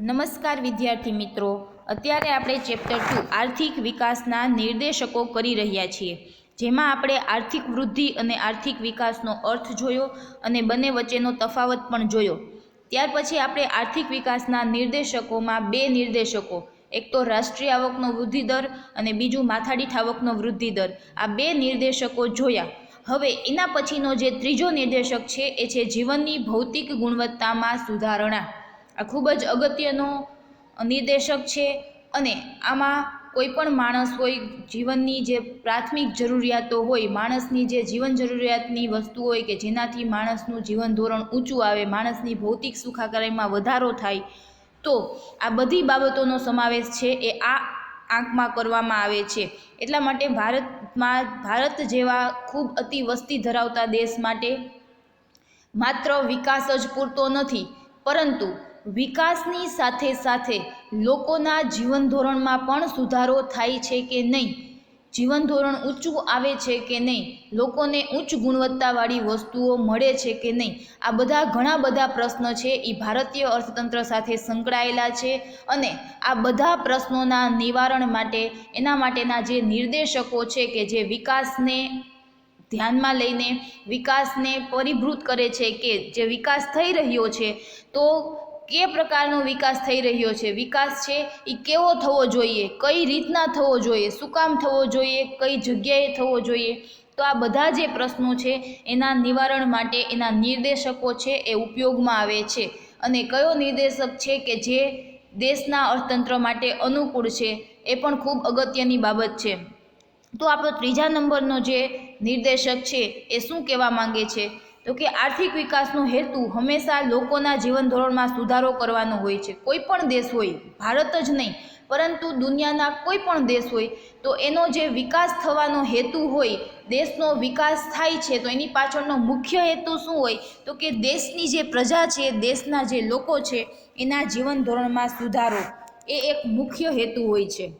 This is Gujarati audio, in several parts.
નમસ્કાર વિદ્યાર્થી મિત્રો, અત્યારે આપણે ચેપ્ટર 2 આર્થિક વિકાસના નિર્દેશકો કરી રહ્યા છીએ, જેમાં આપણે આર્થિક વૃદ્ધિ અને આર્થિક વિકાસનો અર્થ જોયો અને બંને વચ્ચેનો તફાવત પણ જોયો. ત્યાર પછી આપણે આર્થિક વિકાસના નિર્દેશકોમાં બે નિર્દેશકો, એક તો રાષ્ટ્રીય આવકનો વૃદ્ધિ દર અને બીજું માથાદીઠ આવકનો વૃદ્ધિ દર, આ બે નિર્દેશકો જોયા. હવે એના પછીનો જે ત્રીજો નિર્દેશક છે એ છે જીવનની ભૌતિક ગુણવત્તામાં સુધારણા. આ ખૂબ જ અગત્યનો નિર્દેશક છે અને આમાં કોઈ પણ માણસ હોય, જીવનની જે પ્રાથમિક જરૂરિયાતો હોય, માણસની જે જીવન જરૂરિયાતની વસ્તુ હોય કે જેનાથી માણસનું જીવન ધોરણ ઊંચું આવે, માણસની ભૌતિક સુખાકારીમાં વધારો થાય, તો આ બધી બાબતોનો સમાવેશ છે એ આ આંકમાં કરવામાં આવે છે. એટલા માટે ભારત જેવા ખૂબ અતિ વસ્તી ધરાવતા દેશ માટે માત્ર વિકાસ જ પૂરતો નથી, પરંતુ વિકાસની સાથે સાથે લોકોના જીવન ધોરણમાં પણ સુધારો થાય છે કે નહીં, જીવન ધોરણ ઊંચું આવે છે કે નહીં, લોકોને ઉચ્ચ ગુણવત્તાવાળી વસ્તુઓ મળે છે કે નહીં, આ બધા ઘણા બધા પ્રશ્નો છે એ ભારતીય અર્થતંત્ર સાથે સંકળાયેલા છે. અને આ બધા પ્રશ્નોના નિવારણ માટે એના માટેના જે નિર્દેશકો છે કે જે વિકાસને ધ્યાનમાં લઈને વિકાસને પરિભૃત કરે છે, કે જે વિકાસ થઈ રહ્યો છે તો કે પ્રકારનો વિકાસ થઈ રહ્યો છે, વિકાસ છે એ કેવો થવો જોઈએ, કઈ રીતના થવો જોઈએ, શું કામ થવો જોઈએ, કઈ જગ્યાએ થવો જોઈએ, તો આ બધા જે પ્રશ્નો છે એના નિવારણ માટે એના નિર્દેશકો છે એ ઉપયોગમાં આવે છે. અને કયો નિર્દેશક છે કે જે દેશના અર્થતંત્ર માટે અનુકૂળ છે એ પણ ખૂબ અગત્યની બાબત છે. તો આપણો ત્રીજા નંબરનો જે નિર્દેશક છે એ શું કહેવા માંગે છે, તો કે આર્થિક વિકાસનો હેતુ હંમેશા લોકોના જીવન ધોરણમાં સુધારો કરવાનો હોય છે. કોઈ પણ દેશ હોય, ભારત જ નહીં પરંતુ દુનિયાના કોઈ પણ દેશ હોય, તો એનો જે વિકાસ થવાનો હેતુ હોય, દેશનો વિકાસ થાય છે તો એની પાછળનો મુખ્ય હેતુ શું હોય, તો કે દેશની જે પ્રજા છે, દેશના જે લોકો છે એના જીવન ધોરણમાં સુધારો, એ એક મુખ્ય હેતુ હોય છે.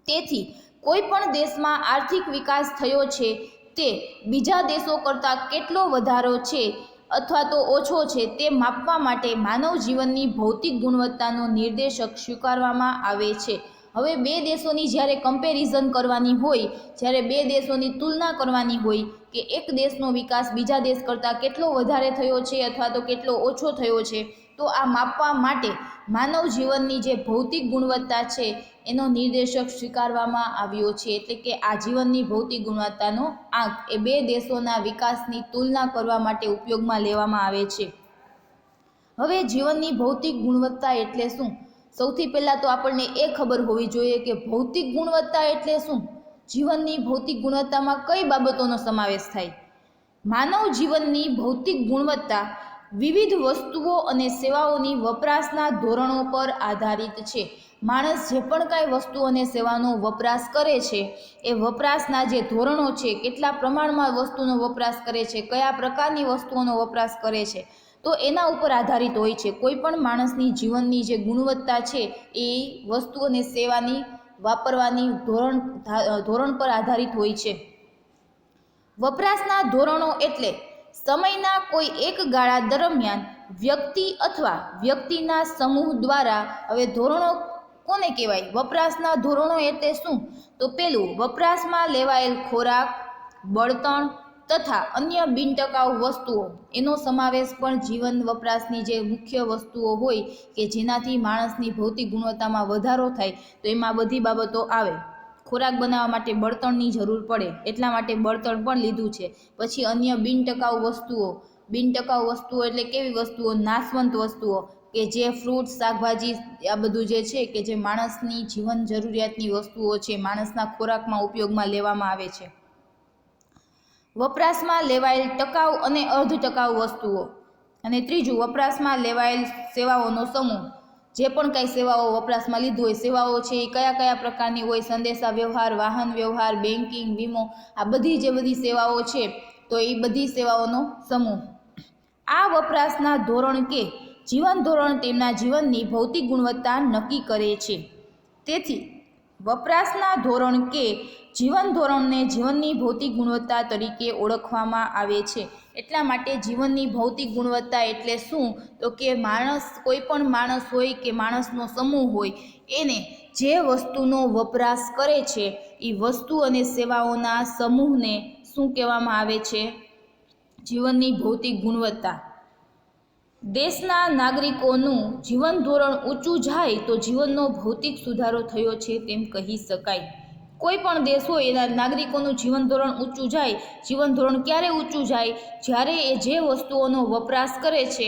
તેથી કોઈ પણ દેશમાં આર્થિક વિકાસ થયો છે તે બીજા દેશો કરતાં કેટલો વધારો છે અથવા તો ઓછો છે તે માપવા માટે માનવ જીવનની ભૌતિક ગુણવત્તાનો નિર્દેશક સ્વીકારવામાં આવે છે. હવે બે દેશોની જ્યારે કમ્પેરિઝન કરવાની હોય, જ્યારે બે દેશોની તુલના કરવાની હોય કે એક દેશનો વિકાસ બીજા દેશ કરતાં કેટલો વધારે થયો છે અથવા તો કેટલો ઓછો થયો છે, તો આ માપવા માટે માનવ જીવનની જે ભૌતિક ગુણવત્તા છે એનો નિર્દેશક સ્વીકારવામાં આવ્યો છે. એટલે કે આ જીવનની ભૌતિક ગુણવત્તાનો આંક એ બે દેશોના વિકાસની તુલના કરવા માટે ઉપયોગમાં લેવામાં આવે છે. હવે જીવનની ભૌતિક ગુણવત્તા એટલે શું? સૌથી પહેલાં તો આપણને એ ખબર હોવી જોઈએ કે ભૌતિક ગુણવત્તા એટલે શું. જીવનની ભૌતિક ગુણવત્તામાં કઈ બાબતોનો સમાવેશ થાય? માનવ જીવનની ભૌતિક ગુણવત્તા વિવિધ વસ્તુઓ અને સેવાઓની વપરાશના ધોરણો પર આધારિત છે. માણસ જે પણ કાંઈ વસ્તુ અને સેવાનો વપરાશ કરે છે એ વપરાશના જે ધોરણો છે, કેટલા પ્રમાણમાં વસ્તુનો વપરાશ કરે છે, કયા પ્રકારની વસ્તુઓનો વપરાશ કરે છે, તો એના ઉપર આધારિત હોય છે. કોઈ પણ માણસની જીવનની જે ગુણવત્તા છે એ વસ્તુ અને સેવાની વાપરવાની ધોરણ પર આધારિત હોય છે. વપરાશના ધોરણો એટલે સમયના કોઈ એક ગાળા દરમિયાન વ્યક્તિ અથવા વ્યક્તિના સમૂહ દ્વારા, હવે ધોરણો કોને કહેવાય? વપરાશના ધોરણો એટલે શું? તો પેલું, વપરાશમાં લેવાયેલ ખોરાક, બળતણ તથા અન્ય બિનટકાઉ વસ્તુઓ, એનો સમાવેશ પણ જીવન વપરાશની જે મુખ્ય વસ્તુઓ હોય કે જેનાથી માણસની ભૌતિક ગુણવત્તામાં વધારો થાય, તો એમાં બધી બાબતો આવે. ખોરાક બનાવવા માટે બળતણની જરૂર પડે, એટલા માટે બળતણ પણ લીધું છે. પછી અન્ય બિનટકાઉ વસ્તુઓ, બિનટકાઉ વસ્તુઓ એટલે કેવી વસ્તુઓ? નાશવંત વસ્તુઓ, કે જે ફ્રૂટ, શાકભાજી, આ બધું જે છે કે જે માણસની જીવન જરૂરિયાતની વસ્તુઓ છે, માણસના ખોરાકમાં ઉપયોગમાં લેવામાં આવે છે. વપરાશમાં લેવાયેલ ટકાઉ અને અર્ધ ટકાઉ વસ્તુઓ. અને ત્રીજું, વપરાશમાં લેવાયેલ સેવાઓનો સમૂહ. જે પણ કાંઈ સેવાઓ વપરાશમાં લીધું હોય, સેવાઓ છે એ કયા કયા પ્રકારની હોય? સંદેશા વ્યવહાર, વાહન વ્યવહાર, બેન્કિંગ, વીમો, આ બધી જે બધી સેવાઓ છે તો એ બધી સેવાઓનો સમૂહ. આ વપરાશના ધોરણ કે જીવન ધોરણ તેમના જીવનની ભૌતિક ગુણવત્તા નક્કી કરે છે. તેથી વપરાશના ધોરણ કે જીવન ધોરણને જીવનની ભૌતિક ગુણવત્તા તરીકે ઓળખવામાં આવે છે. એટલા માટે જીવનની ભૌતિક ગુણવત્તા એટલે શું? તો કે માણસ, કોઈ પણ માણસ હોય કે માણસનો સમૂહ હોય, એને જે વસ્તુનો વપરાશ કરે છે એ વસ્તુ અને સેવાઓના સમૂહને શું કહેવામાં આવે છે? જીવનની ભૌતિક ગુણવત્તા. દેશના નાગરિકોનું જીવન ધોરણ ઊંચું જાય તો જીવનનો ભૌતિક સુધારો થયો છે તેમ કહી શકાય. કોઈ પણ દેશ હોય એના નાગરિકોનું જીવન ધોરણ ઊંચું જાય. જીવન ધોરણ ક્યારે ઊંચું જાય? જ્યારે એ જે વસ્તુઓનો વપરાશ કરે છે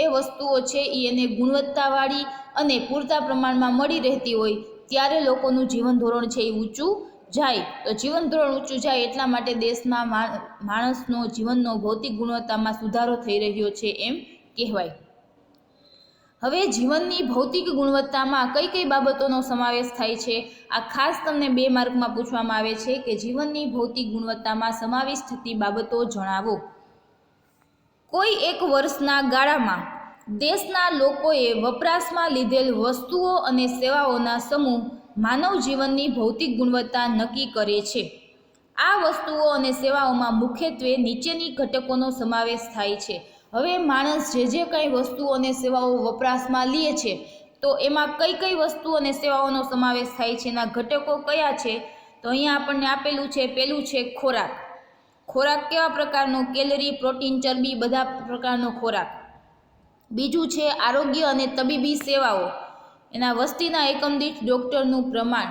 એ વસ્તુઓ છે એ એને ગુણવત્તાવાળી અને પૂરતા પ્રમાણમાં મળી રહેતી હોય ત્યારે લોકોનું જીવન ધોરણ છે એ ઊંચું જાય. તો જીવન ધોરણ ઊંચું જાય એટલા માટે દેશના માણસનો જીવનનો ભૌતિક ગુણવત્તામાં સુધારો થઈ રહ્યો છે એમ કહેવાય. હવે જીવનની ભૌતિક ગુણવત્તામાં કઈ કઈ બાબતોનો સમાવેશ થાય છે? આ ખાસ તમને 2 માર્કમાં પૂછવામાં આવે છે કે જીવનની ભૌતિક ગુણવત્તામાં સમાવેશ થતી બાબતો જણાવો. કોઈ એક વર્ષના ગાળામાં દેશના લોકોએ વપરાશમાં લીધેલ વસ્તુઓ અને સેવાઓના સમૂહ માનવ જીવનની ભૌતિક ગુણવત્તા નક્કી કરે છે. આ વસ્તુઓ અને સેવાઓમાં મુખ્યત્વે નીચેની ઘટકોનો સમાવેશ થાય છે. હવે માણસ જે કંઈ વસ્તુઓ અને સેવાઓ વપરાશમાં લે છે તો એમાં કઈ કઈ વસ્તુ અને સેવાઓનો સમાવેશ થાય છે, એના ઘટકો કયા છે? તો અહીંયા આપણને આપેલું છે, પહેલું છે ખોરાક. ખોરાક કેવા પ્રકારનો? કેલરી, પ્રોટીન, ચરબી બધા પ્રકારનો ખોરાક. બીજું છે આરોગ્ય અને તબીબી સેવાઓ. એના વસ્તીના એકમ દીઠ ડૉક્ટરનું પ્રમાણ.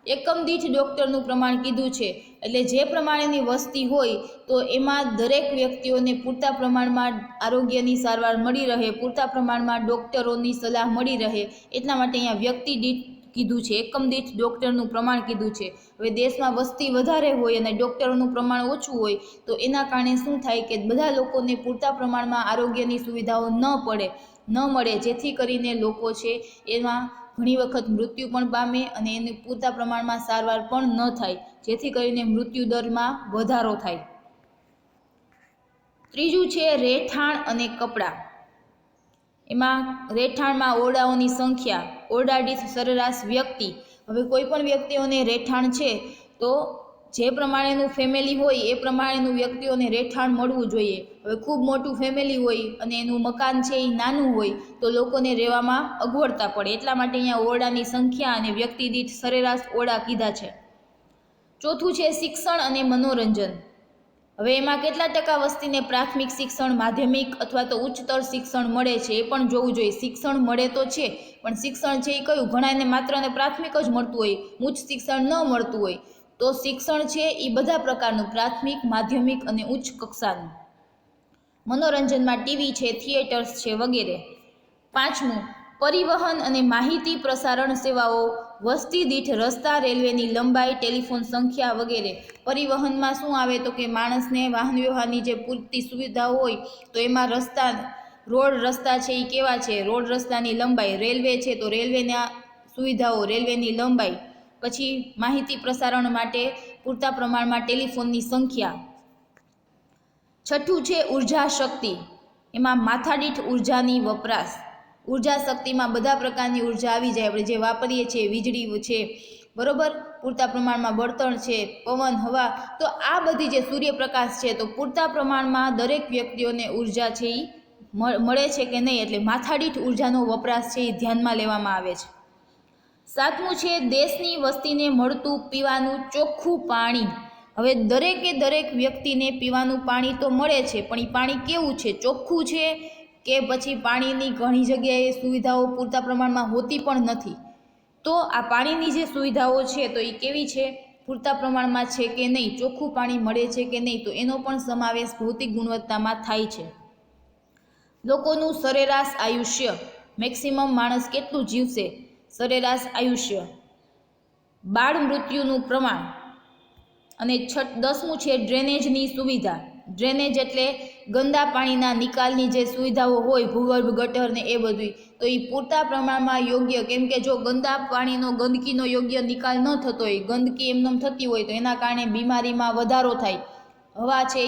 એકમ દીઠ ડૉક્ટરનું પ્રમાણ કીધું છે એટલે જે પ્રમાણેની વસ્તી હોય તો એમાં દરેક વ્યક્તિઓને પૂરતા પ્રમાણમાં આરોગ્યની સારવાર મળી રહે, પૂરતા પ્રમાણમાં ડૉક્ટરોની સલાહ મળી રહે એટલા માટે અહીંયા વ્યક્તિ દીઠ કીધું છે, એકમ દીઠ ડૉક્ટરનું પ્રમાણ કીધું છે. હવે દેશમાં વસ્તી વધારે હોય અને ડૉક્ટરોનું પ્રમાણ ઓછું હોય તો એના કારણે શું થાય કે બધા લોકોને પૂરતા પ્રમાણમાં આરોગ્યની સુવિધાઓ ન મળે જેથી કરીને લોકો છે એમાં ઘણી વખત મૃત્યુ પણ પામે અને એને પૂરતા પ્રમાણમાં સારવાર પણ ન થાય જેથી કરીને મૃત્યુ દરમાં વધારો થાય. ત્રીજું છે રહેઠાણ અને કપડાં. એમાં રહેઠાણમાં ઓરડાઓની સંખ્યા, ઓરડા દીઠ સરેરાશ વ્યક્તિ. હવે કોઈ પણ વ્યક્તિઓને રહેઠાણ છે તો જે પ્રમાણેનું ફેમિલી હોય એ પ્રમાણેનું વ્યક્તિઓને રહેઠાણ મળવું જોઈએ. હવે ખૂબ મોટું ફેમિલી હોય અને એનું મકાન છે એ નાનું હોય તો લોકોને રહેવામાં અગવડતા પડે એટલા માટે અહીંયા ઓરડાની સંખ્યા અને વ્યક્તિ દીઠ સરેરાશ ઓરડા કીધા છે. ચોથું છે શિક્ષણ અને મનોરંજન. હવે એમાં કેટલા ટકા વસ્તીને પ્રાથમિક શિક્ષણ, માધ્યમિક અથવા તો ઉચ્ચતર શિક્ષણ મળે છે એ પણ જોવું જોઈએ. શિક્ષણ મળે તો છે પણ શિક્ષણ છે એ કયું? ઘણાને માત્ર અને પ્રાથમિક જ મળતું હોય, ઉચ્ચ શિક્ષણ ન મળતું હોય તો શિક્ષણ છે એ બધા પ્રકારનું, પ્રાથમિક, માધ્યમિક અને ઉચ્ચ કક્ષાનું. મનોરંજનમાં ટીવી છે, થિયેટર્સ છે વગેરે. પાંચમું પરિવહન અને માહિતી પ્રસારણ સેવાઓ, વસ્તી દીઠ રસ્તા, રેલવેની લંબાઈ, ટેલિફોન સંખ્યા વગેરે. પરિવહનમાં શું આવે તો કે માણસને વાહન વ્યવહારની જે પૂરતી સુવિધાઓ હોય તો એમાં રસ્તા, રોડ રસ્તા છે એ કેવા છે, રોડ રસ્તાની લંબાઈ. રેલવે છે તો રેલવેના સુવિધાઓ, રેલવેની લંબાઈ. પછી માહિતી પ્રસારણ માટે પૂરતા પ્રમાણમાં ટેલિફોનની સંખ્યા. છઠ્ઠું છે ઉર્જા શક્તિ. એમાં માથાદીઠ ઉર્જાની વપરાશ. ઉર્જા શક્તિમાં બધા પ્રકારની ઉર્જા આવી જાય, આપણે જે વાપરીએ છીએ, વીજળી છે બરોબર, પૂરતા પ્રમાણમાં બળતણ છે, પવન, હવા, તો આ બધી જે સૂર્યપ્રકાશ છે તો પૂરતા પ્રમાણમાં દરેક વ્યક્તિઓને ઉર્જા છે એ મળે છે કે નહીં, એટલે માથાદીઠ ઉર્જાનો વપરાશ છે એ ધ્યાનમાં લેવામાં આવે છે. સાતમું છે દેશની વસ્તીને મળતું પીવાનું ચોખ્ખું પાણી. હવે દરેક વ્યક્તિને પીવાનું પાણી તો મળે છે પણ એ પાણી કેવું છે? ચોખ્ખું છે કે પછી પાણીની ઘણી જગ્યાએ સુવિધાઓ પૂરતા પ્રમાણમાં હોતી પણ નથી. તો આ પાણીની જે સુવિધાઓ છે તો એ કેવી છે? પૂરતા પ્રમાણમાં છે કે નહીં, ચોખ્ખું પાણી મળે છે કે નહીં, તો એનો પણ સમાવેશ ભૌતિક ગુણવત્તામાં થાય છે. લોકોનું સરેરાશ આયુષ્ય, મેક્સિમમ માણસ કેટલું જીવશે, સરેરાશ આયુષ્ય. બાળ મૃત્યુનું પ્રમાણ. અને 10મું છે ડ્રેનેજની સુવિધા. ડ્રેનેજ એટલે ગંદા પાણીના નિકાલની જે સુવિધાઓ હોય, ભૂગર્ભ, ગટર ને એ બધું, તો એ પૂરતા પ્રમાણમાં યોગ્ય, કેમ કે જો ગંદા પાણીનો, ગંદકીનો યોગ્ય નિકાલ ન થતો હોય, ગંદકી એમનેમ થતી હોય તો એના કારણે બીમારીમાં વધારો થાય, હવા છે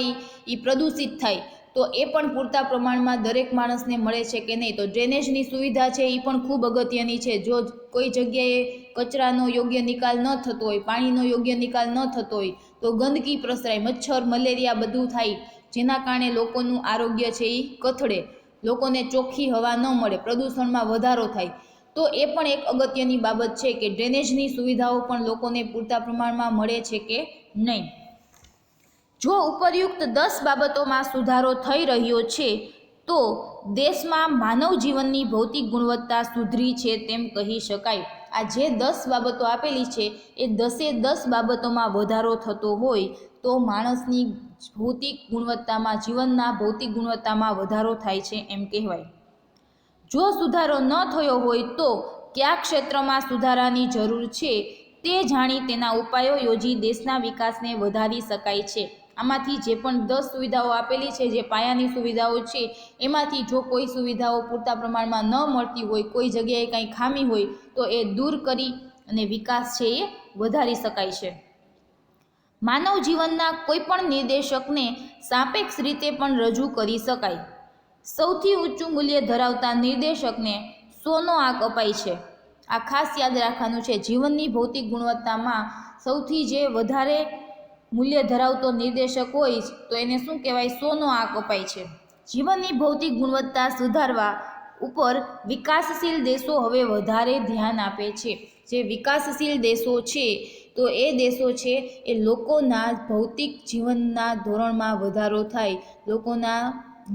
એ પ્રદૂષિત થાય, તો એ પણ પૂરતા પ્રમાણમાં દરેક માણસને મળે છે કે નહીં. તો ડ્રેનેજની સુવિધા છે એ પણ ખૂબ અગત્યની છે. જો કોઈ જગ્યાએ કચરાનો યોગ્ય નિકાલ ન થતો હોય, પાણીનો યોગ્ય નિકાલ ન થતો હોય તો ગંદકી પ્રસરાય, મચ્છર, મલેરિયા બધું થાય, જેના કારણે લોકોનું આરોગ્ય છે એ કથળે, લોકોને ચોખ્ખી હવા ન મળે, પ્રદૂષણમાં વધારો થાય. તો એ પણ એક અગત્યની બાબત છે કે ડ્રેનેજની સુવિધાઓ પણ લોકોને પૂરતા પ્રમાણમાં મળે છે કે નહીં. જો ઉપરયુક્ત 10 બાબતોમાં સુધારો થઈ રહ્યો છે તો દેશમાં માનવ જીવનની ભૌતિક ગુણવત્તા સુધરી છે તેમ કહી શકાય. આ જે 10 બાબતો આપેલી છે એ 10 બાબતોમાં વધારો થતો હોય તો માણસની ભૌતિક ગુણવત્તામાં, જીવનના ભૌતિક ગુણવત્તામાં વધારો થાય છે એમ કહેવાય. જો સુધારો ન થયો હોય તો કયા ક્ષેત્રમાં સુધારાની જરૂર છે તે જાણી તેના ઉપાયો યોજી દેશના વિકાસને વધારી શકાય છે. આમાંથી જે પણ 10 સુવિધાઓ આપેલી છે, જે પાયાની સુવિધાઓ છે, એમાંથી જો કોઈ સુવિધાઓ પૂરતા પ્રમાણમાં ન મળતી હોય, કોઈ જગ્યાએ કંઈ ખામી હોય તો એ દૂર કરી અને વિકાસ છે એ વધારી શકાય છે. માનવ જીવનના કોઈ પણ નિર્દેશકને સાપેક્ષ રીતે પણ રજૂ કરી શકાય. સૌથી ઊંચું મૂલ્ય ધરાવતા નિર્દેશકને 100નો આંક અપાય છે. આ ખાસ યાદ રાખવાનું છે. જીવનની ભૌતિક ગુણવત્તામાં સૌથી જે વધારે મૂલ્ય ધરાવતો નિર્દેશક હોય તો એને શું કહેવાય? 100નો આંક અપાય છે. જીવનની ભૌતિક ગુણવત્તા સુધારવા ઉપર વિકાસશીલ દેશો હવે વધારે ધ્યાન આપે છે. જે વિકાસશીલ દેશો છે તો એ દેશો છે એ લોકોના ભૌતિક જીવનના ધોરણમાં વધારો થાય, લોકોના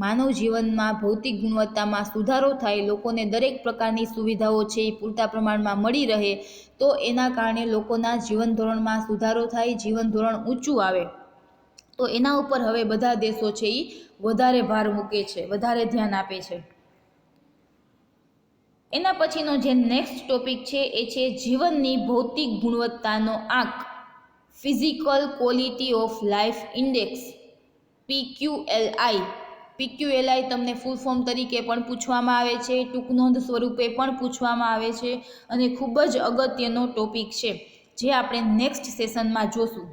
માનવ જીવનમાં ભૌતિક ગુણવત્તામાં સુધારો થાય, લોકોને દરેક પ્રકારની સુવિધાઓ છે એ પૂરતા પ્રમાણમાં મળી રહે તો એના કારણે લોકોના જીવન ધોરણમાં સુધારો થાય, જીવન ધોરણ ઊંચું આવે. તો એના ઉપર હવે બધા દેશો છે એ વધારે ભાર મૂકે છે, વધારે ધ્યાન આપે છે. એના પછીનો જે નેક્સ્ટ ટોપિક છે એ છે જીવનની ભૌતિક ગુણવત્તાનો આંક, physical quality of life index, PQLI. PQLI તમને ફૂલ ફોર્મ તરીકે પણ પૂછવામાં આવે છે, ટૂંક નોંધ સ્વરૂપે પણ પૂછવામાં આવે છે અને ખૂબ જ અગત્યનો ટોપિક છે જે આપણે નેક્સ્ટ સેશનમાં જોશું.